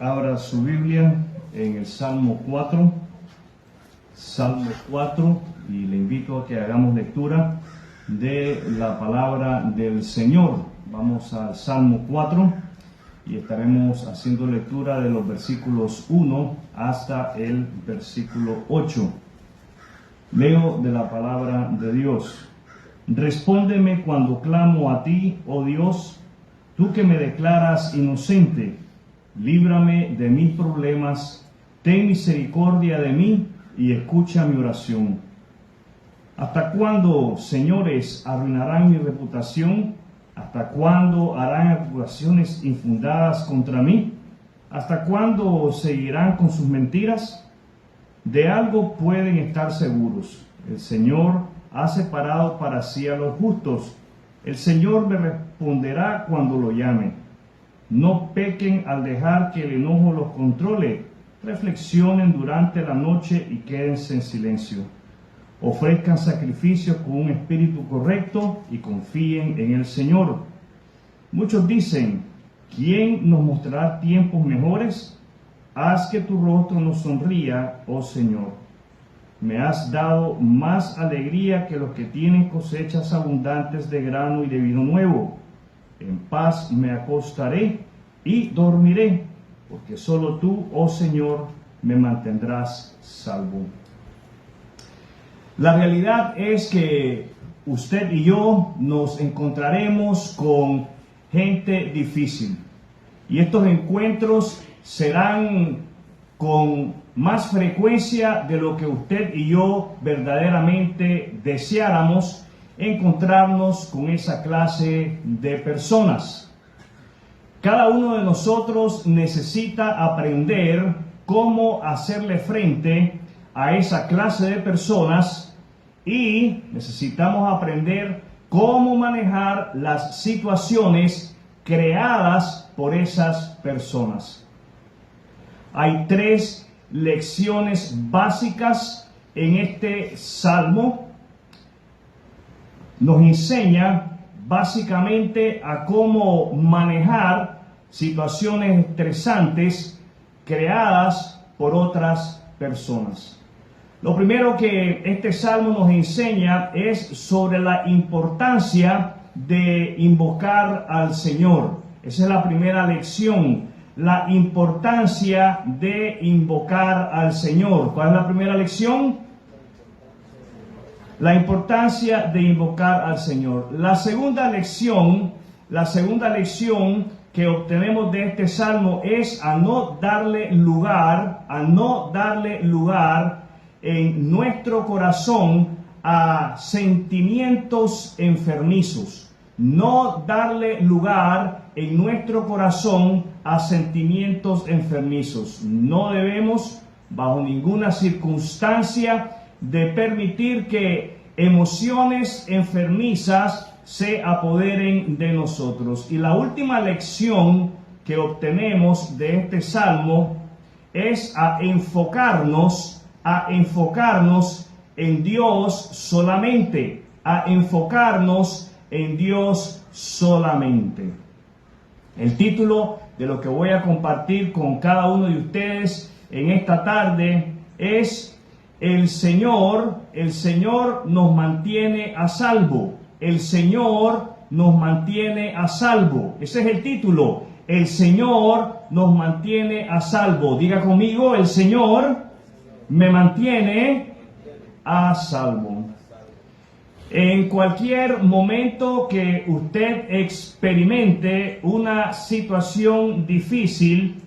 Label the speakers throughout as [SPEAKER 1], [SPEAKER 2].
[SPEAKER 1] Abra su Biblia en el Salmo 4, y le invito a que hagamos lectura de la palabra del Señor. Vamos al Salmo 4 y estaremos haciendo lectura de los versículos 1 hasta el versículo 8. Leo de la palabra de Dios. Respóndeme cuando clamo a ti, oh Dios, tú que me declaras inocente. Líbrame de mis problemas, ten misericordia de mí y escucha mi oración. ¿Hasta cuándo, señores, arruinarán mi reputación? ¿Hasta cuándo harán acusaciones infundadas contra mí? ¿Hasta cuándo seguirán con sus mentiras? De algo pueden estar seguros: el Señor ha separado para sí a los justos. El Señor me responderá cuando lo llame. No pequen al dejar que el enojo los controle. Reflexionen durante la noche y quédense en silencio. Ofrezcan sacrificios con un espíritu correcto y confíen en el Señor. Muchos dicen: ¿quién nos mostrará tiempos mejores? Haz que tu rostro nos sonría, oh Señor. Me has dado más alegría que los que tienen cosechas abundantes de grano y de vino nuevo. En paz me acostaré y dormiré, porque solo tú, oh Señor, me mantendrás salvo. La realidad es que usted y yo nos encontraremos con gente difícil, y estos encuentros serán con más frecuencia de lo que usted y yo verdaderamente deseáramos encontrarnos con esa clase de personas. Cada uno de nosotros necesita aprender cómo hacerle frente a esa clase de personas, y necesitamos aprender cómo manejar las situaciones creadas por esas personas. Hay 3 lecciones básicas en este salmo. Nos enseña básicamente a cómo manejar situaciones estresantes creadas por otras personas. Lo primero que este salmo nos enseña es sobre la importancia de invocar al Señor. Esa es la primera lección, la importancia de invocar al Señor. ¿Cuál es la primera lección? La importancia de invocar al Señor. La segunda lección que obtenemos de este salmo es a no darle lugar en nuestro corazón a sentimientos enfermizos. No darle lugar en nuestro corazón a sentimientos enfermizos. No debemos, bajo ninguna circunstancia, de permitir que emociones enfermizas se apoderen de nosotros. Y la última lección que obtenemos de este salmo es a enfocarnos en Dios solamente, El título de lo que voy a compartir con cada uno de ustedes en esta tarde es: El Señor nos mantiene a salvo. El Señor nos mantiene a salvo. Ese es el título. El Señor nos mantiene a salvo. Diga conmigo: el Señor me mantiene a salvo. En cualquier momento que usted experimente una situación difícil,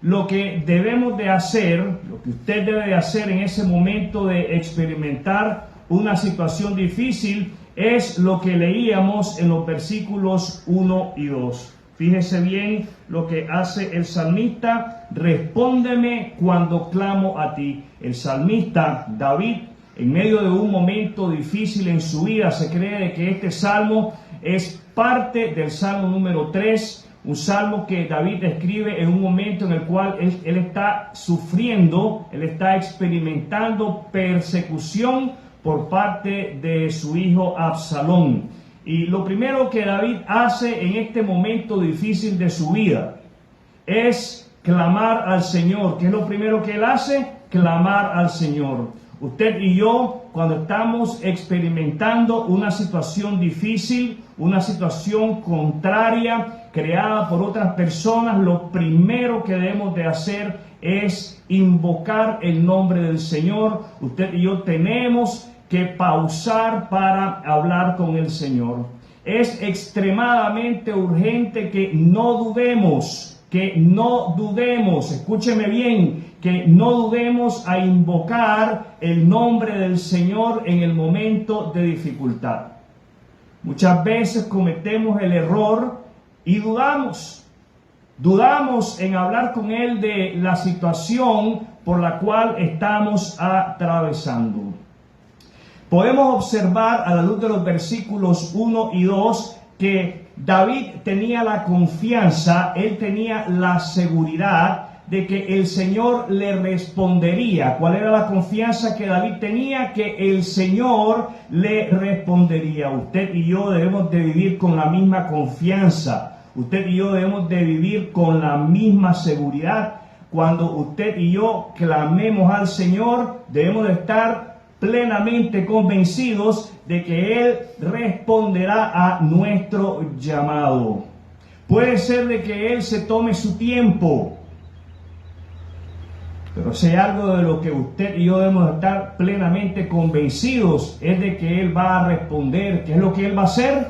[SPEAKER 1] lo que debemos de hacer, lo que usted debe de hacer en ese momento de experimentar una situación difícil, es lo que leíamos en los versículos 1 y 2. Fíjese bien lo que hace el salmista: respóndeme cuando clamo a ti. El salmista David, en medio de un momento difícil en su vida, se cree que este salmo es parte del salmo número 3, un salmo que David escribe en un momento en el cual él está sufriendo, él está experimentando persecución por parte de su hijo Absalón. Y lo primero que David hace en este momento difícil de su vida es clamar al Señor. ¿Qué es lo primero que Él hace? Clamar al Señor. Usted y yo, cuando estamos experimentando una situación difícil, una situación contraria, creada por otras personas, lo primero que debemos de hacer es invocar el nombre del Señor. Usted y yo tenemos que pausar para hablar con el Señor. Es extremadamente urgente que no dudemos, escúcheme bien, que no dudemos a invocar el nombre del Señor en el momento de dificultad. Muchas veces cometemos el error y dudamos en hablar con Él de la situación por la cual estamos atravesando. Podemos observar a la luz de los versículos 1 y 2 que David tenía la confianza, él tenía la seguridad de que el Señor le respondería. ¿Cuál era la confianza que David tenía? Que el Señor le respondería. Usted y yo debemos de vivir con la misma confianza. Usted y yo debemos de vivir con la misma seguridad. Cuando usted y yo clamemos al Señor, debemos de estar plenamente convencidos de que Él responderá a nuestro llamado. Puede ser de que Él se tome su tiempo, pero si hay algo de lo que usted y yo debemos estar plenamente convencidos es de que Él va a responder. ¿Qué es lo que Él va a hacer?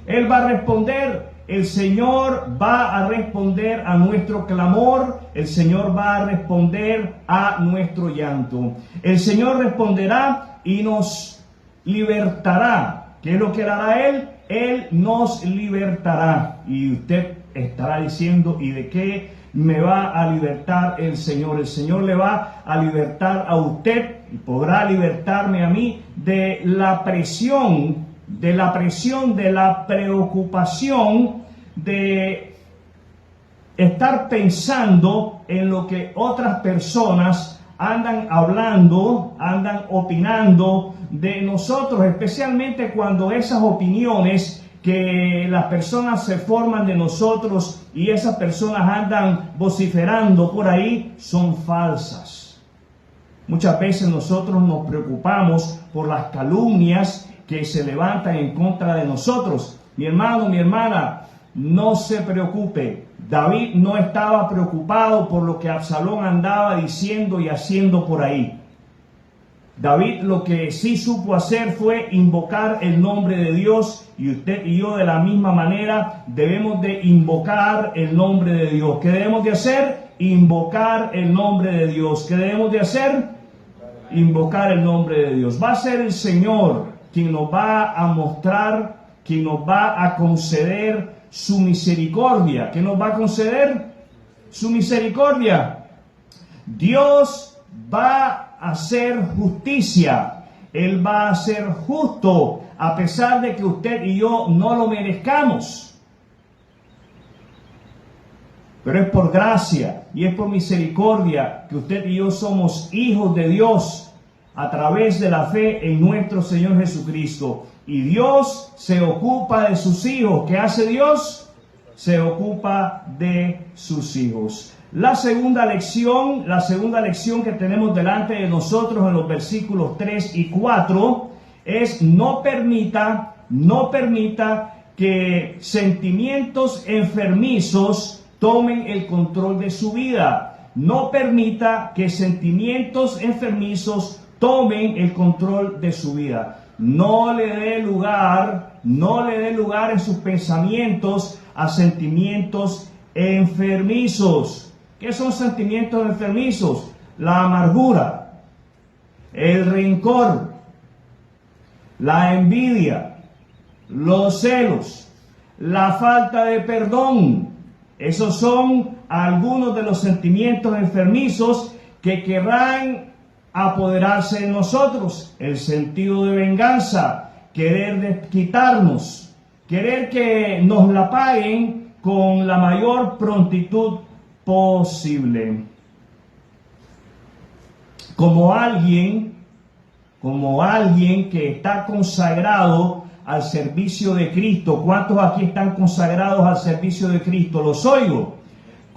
[SPEAKER 1] Él va a responder. El Señor va a responder a nuestro clamor. El Señor va a responder a nuestro llanto. El Señor responderá y nos libertará. ¿Qué es lo que hará Él? Él nos libertará. Y usted estará diciendo, ¿y de qué me va a libertar el Señor? El Señor le va a libertar a usted y podrá libertarme a mí de la presión, de la preocupación de estar pensando en lo que otras personas andan hablando, andan opinando de nosotros, especialmente cuando esas opiniones que las personas se forman de nosotros y esas personas andan vociferando por ahí son falsas. Muchas veces nosotros nos preocupamos por las calumnias que se levantan en contra de nosotros. Mi hermano, mi hermana, no se preocupe. David no estaba preocupado por lo que Absalón andaba diciendo y haciendo por ahí. David lo que sí supo hacer fue invocar el nombre de Dios, y usted y yo de la misma manera debemos de invocar el nombre de Dios. ¿Qué debemos de hacer? Invocar el nombre de Dios. ¿Qué debemos de hacer? Invocar el nombre de Dios. Va a ser el Señor quien nos va a mostrar, quien nos va a conceder su misericordia. ¿Qué nos va a conceder? Su misericordia. Dios va a hacer justicia. Él va a ser justo a pesar de que usted y yo no lo merezcamos. Pero es por gracia y es por misericordia que usted y yo somos hijos de Dios a través de la fe en nuestro Señor Jesucristo. Y Dios se ocupa de sus hijos. ¿Qué hace Dios? Se ocupa de sus hijos. La segunda lección que tenemos delante de nosotros en los versículos 3 y 4 es no permita que sentimientos enfermizos tomen el control de su vida. No permita que sentimientos enfermizos tomen el control de su vida. No le dé lugar en sus pensamientos a sentimientos enfermizos. ¿Qué son sentimientos enfermizos? La amargura, el rencor, la envidia, los celos, la falta de perdón. Esos son algunos de los sentimientos enfermizos que querrán apoderarse de nosotros. El sentido de venganza, querer desquitarnos, querer que nos la paguen con la mayor prontitud posible. Como alguien que está consagrado al servicio de Cristo. ¿Cuántos aquí están consagrados al servicio de Cristo? Los oigo.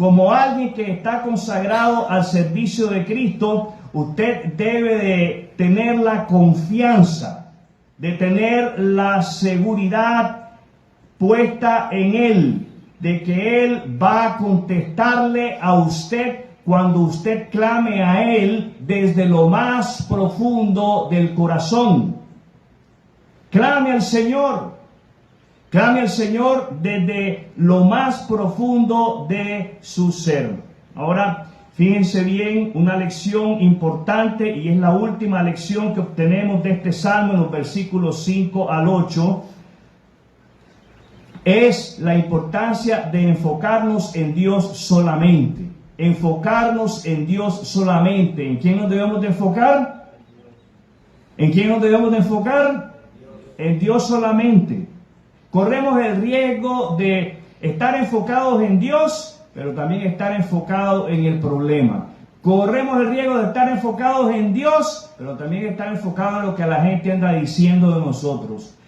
[SPEAKER 1] como alguien que está consagrado al servicio de Cristo, usted debe de tener la confianza, de tener la seguridad puesta en Él, de que Él va a contestarle a usted cuando usted clame a Él desde lo más profundo del corazón. Clame al Señor. Clame al Señor desde lo más profundo de su ser. Ahora, fíjense bien, una lección importante, y es la última lección que obtenemos de este salmo en los versículos 5 al 8, es la importancia de enfocarnos en Dios solamente. Enfocarnos en Dios solamente. ¿En quién nos debemos de enfocar? ¿En quién nos debemos de enfocar? En Dios solamente. Corremos el riesgo de estar enfocados en Dios, pero también estar enfocados en el problema. Corremos el riesgo de estar enfocados en Dios, pero también estar enfocados en lo que la gente anda diciendo de nosotros.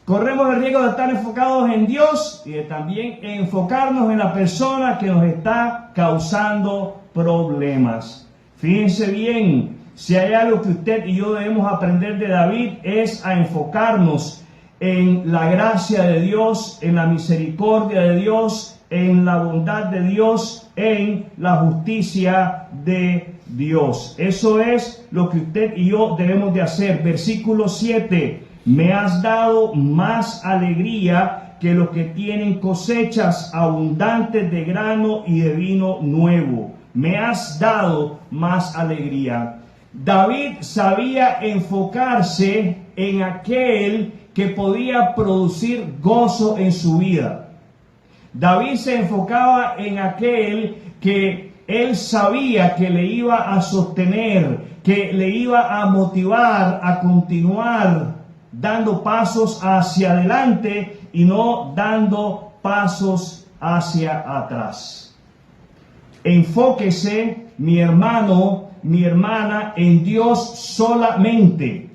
[SPEAKER 1] Corremos el riesgo de estar enfocados en Dios y de también enfocarnos en la persona que nos está causando problemas. Fíjense bien, si hay algo que usted y yo debemos aprender de David es a enfocarnos en la gracia de Dios, en la misericordia de Dios, en la bondad de Dios, en la justicia de Dios. Eso es lo que usted y yo debemos de hacer. Versículo 7. Me has dado más alegría que los que tienen cosechas abundantes de grano y de vino nuevo. Me has dado más alegría. David sabía enfocarse en aquel que podía producir gozo en su vida. David se enfocaba en aquel que él sabía que le iba a sostener, que le iba a motivar a continuar dando pasos hacia adelante y no dando pasos hacia atrás. Enfóquese, mi hermano, mi hermana, en Dios solamente.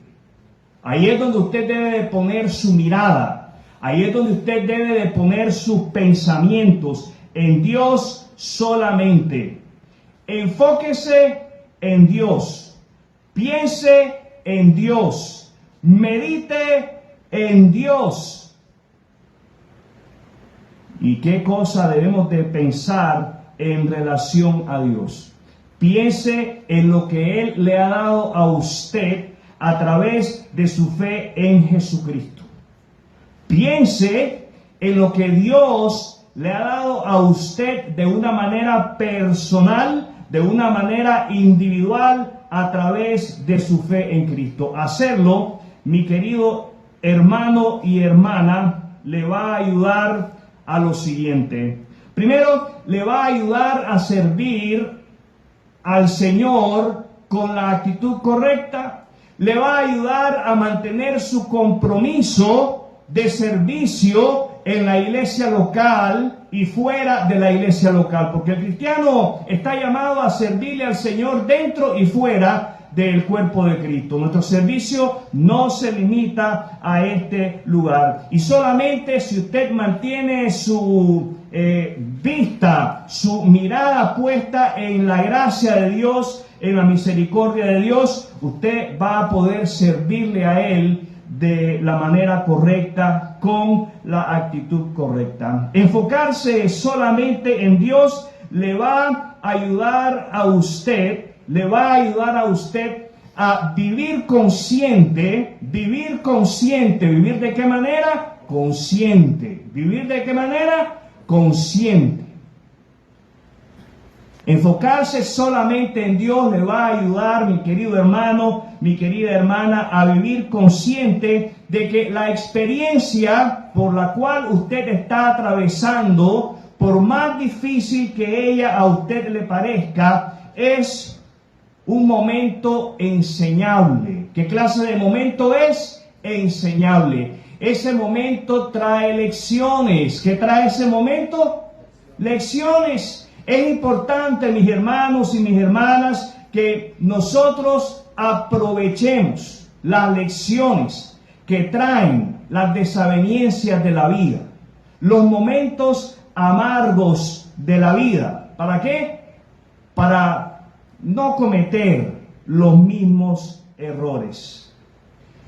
[SPEAKER 1] Ahí es donde usted debe de poner su mirada. Ahí es donde usted debe de poner sus pensamientos. En Dios solamente. Enfóquese en Dios. Piense en Dios. Medite en Dios. ¿Y qué cosa debemos de pensar en relación a Dios? Piense en lo que Él le ha dado a usted a través de su fe en Jesucristo. Piense en lo que Dios le ha dado a usted de una manera personal, de una manera individual, a través de su fe en Cristo. Hacerlo, mi querido hermano y hermana, le va a ayudar a lo siguiente. Primero, le va a ayudar a servir al Señor con la actitud correcta. Le va a ayudar a mantener su compromiso de servicio en la iglesia local y fuera de la iglesia local, porque el cristiano está llamado a servirle al Señor dentro y fuera del cuerpo de Cristo. Nuestro servicio no se limita a este lugar, y solamente si usted mantiene su vista, su mirada puesta en la gracia de Dios, en la misericordia de Dios, usted va a poder servirle a Él de la manera correcta, con la actitud correcta. Enfocarse solamente en Dios le va a ayudar a usted, a vivir consciente. ¿Vivir de qué manera? Consciente. ¿Vivir de qué manera? Consciente. Enfocarse solamente en Dios le va a ayudar, mi querido hermano, mi querida hermana, a vivir consciente de que la experiencia por la cual usted está atravesando, por más difícil que ella a usted le parezca, es un momento enseñable. ¿Qué clase de momento es? Enseñable. Ese momento trae lecciones. ¿Qué trae ese momento? Lecciones. Es importante, mis hermanos y mis hermanas, que nosotros aprovechemos las lecciones que traen las desavenencias de la vida, los momentos amargos de la vida, ¿Para qué? Para no cometer los mismos errores.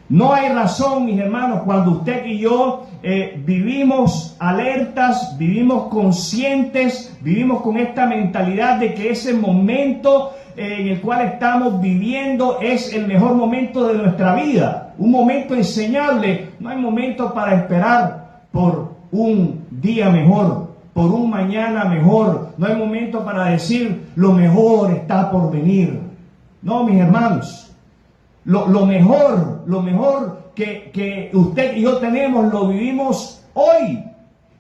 [SPEAKER 1] No hay razón, mis hermanos, cuando usted y yo vivimos alertas, vivimos conscientes, vivimos con esta mentalidad de que ese momento en el cual estamos viviendo es el mejor momento de nuestra vida, un momento enseñable. No hay momento para esperar por un día mejor, por un mañana mejor. No hay momento para decir lo mejor está por venir. No, mis hermanos. Lo mejor que usted y yo tenemos, lo vivimos hoy.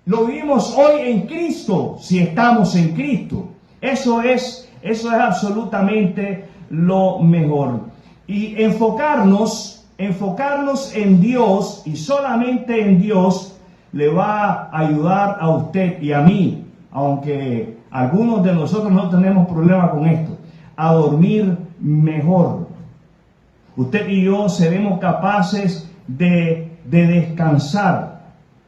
[SPEAKER 1] Lo vivimos hoy en Cristo, si estamos en Cristo. Eso es absolutamente lo mejor. Y enfocarnos en Dios y solamente en Dios le va a ayudar a usted y a mí, aunque algunos de nosotros no tenemos problema con esto, a dormir mejor. Usted y yo seremos capaces de descansar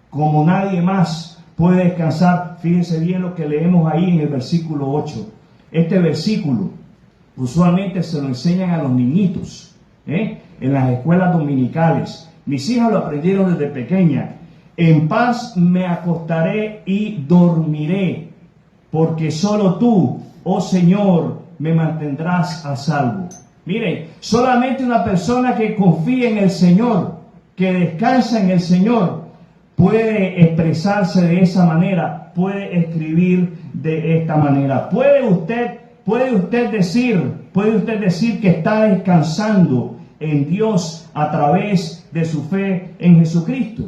[SPEAKER 1] como nadie más puede descansar. Fíjense bien lo que leemos ahí en el versículo 8. Este versículo usualmente se lo enseñan a los niñitos, en las escuelas dominicales. Mis hijas lo aprendieron desde pequeña. En paz me acostaré y dormiré, porque solo tú, oh Señor, me mantendrás a salvo. Miren, solamente una persona que confía en el Señor, que descansa en el Señor, puede expresarse de esa manera, puede escribir de esta manera. Puede usted decir que está descansando en Dios a través de su fe en Jesucristo.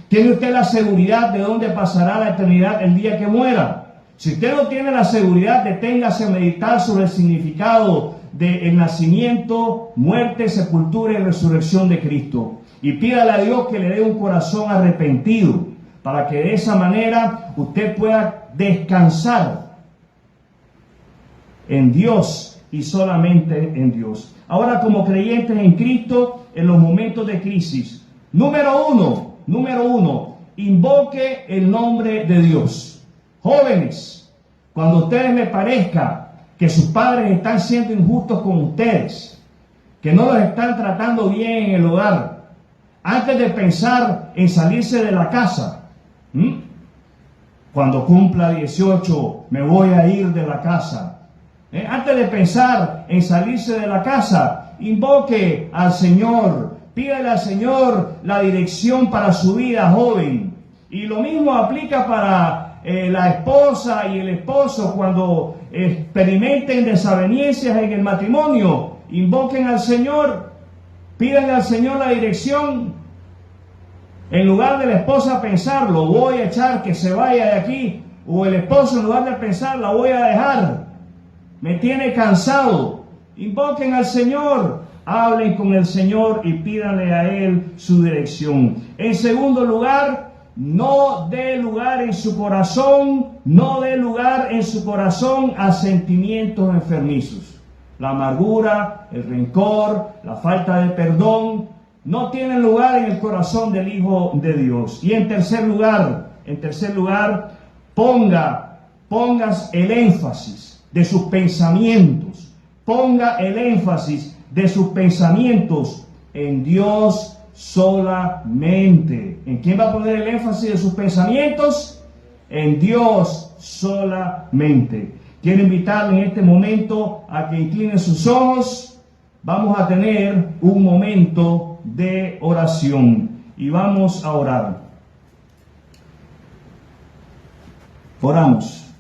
[SPEAKER 1] ¿Tiene usted la seguridad de dónde pasará la eternidad el día que muera? Si usted no tiene la seguridad, deténgase a meditar sobre el significado del nacimiento, muerte, sepultura y resurrección de Cristo. Y pídale a Dios que le dé un corazón arrepentido, para que de esa manera usted pueda descansar en Dios y solamente en Dios. Ahora, como creyentes en Cristo, en los momentos de crisis, número uno, invoque el nombre de Dios. Jóvenes, cuando ustedes les parezca que sus padres están siendo injustos con ustedes, que no los están tratando bien en el hogar, antes de pensar en salirse de la casa, cuando cumpla 18 me voy a ir de la casa, antes de pensar en salirse de la casa, invoque al Señor, pídale al Señor la dirección para su vida, joven. Y lo mismo aplica para la esposa y el esposo cuando experimenten desavenencias en el matrimonio. Invoquen al Señor, pídanle al Señor la dirección. En lugar de la esposa pensar, lo voy a echar, que se vaya de aquí, o el esposo en lugar de pensar, la voy a dejar, me tiene cansado. Invoquen al Señor, hablen con el Señor y pídanle a Él su dirección. En segundo lugar, no dé lugar en su corazón a sentimientos enfermizos. La amargura, el rencor, la falta de perdón, no tienen lugar en el corazón del Hijo de Dios. Y en tercer lugar, pongas el énfasis de sus pensamientos. Ponga el énfasis de sus pensamientos en Dios solamente. ¿En quién va a poner el énfasis de sus pensamientos? En Dios solamente. Quiero invitarle en este momento a que inclinen sus ojos. Vamos a tener un momento de oración y vamos a orar. Oramos.